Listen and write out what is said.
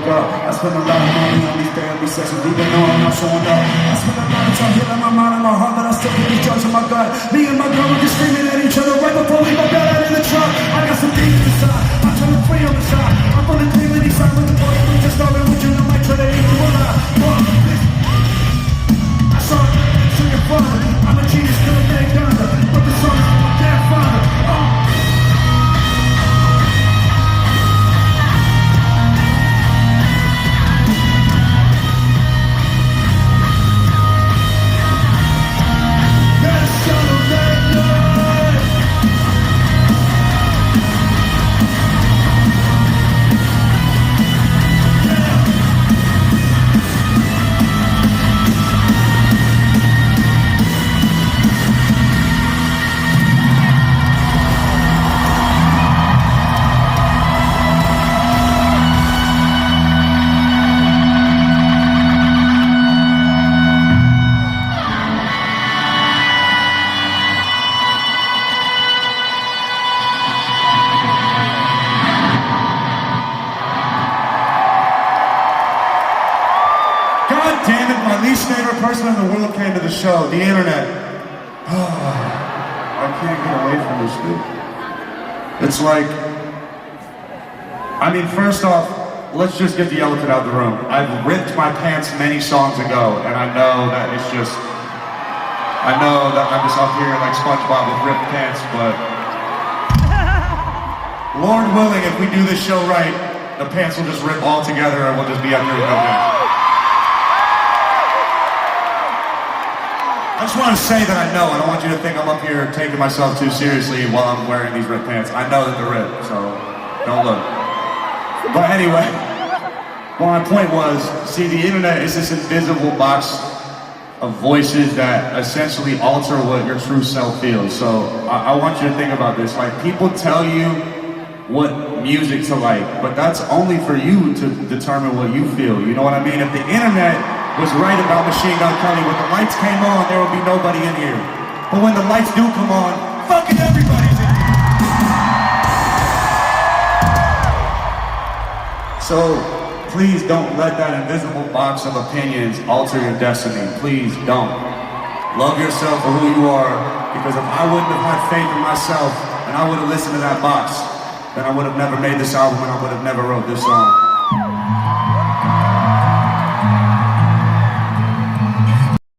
wake up. I spend a lot of money on these therapy sessions, even though I'm not showing up. I spend a lot of time healing my mind and my heart, but I still get these drugs in my gut. Me and my girl are just screaming at each other right before we go down in the truck. I got some demons inside, I'm trying to free on the side. I'm on the demon inside with the boy, we just started with you, I might try to eat you alive. I saw it, so you're fun. I'm a genius, kill a big gunner, but the song is my damn father. Damn it, my least favorite person in the world came to the show, the internet. I can't get away from this dude. It's like, I mean, first off, let's just get the elephant out of the room. I've ripped my pants many songs ago, and I know that I'm just up here like SpongeBob with ripped pants, but Lord willing, if we do this show right, the pants will just rip all together and we'll just be up here with no pants. I just want to say that I know. I don't want you to think I'm up here taking myself too seriously while I'm wearing these ripped pants. I know that they're ripped, so don't look. But anyway, well, my point was, see, the internet is this invisible box of voices that essentially alter what your true self feels. So I want you to think about this. Like, people tell you what music to like, but that's only for you to determine what you feel. You know what I mean? If the internet was right about Machine Gun Kelly, when the lights came on, there would be nobody in here. But when the lights do come on, fucking everybody's in here. So, please don't let that invisible box of opinions alter your destiny. Please don't. Love yourself for who you are, because if I wouldn't have had faith in myself and I would have listened to that box, then I would have never made this album and I would have never wrote this song.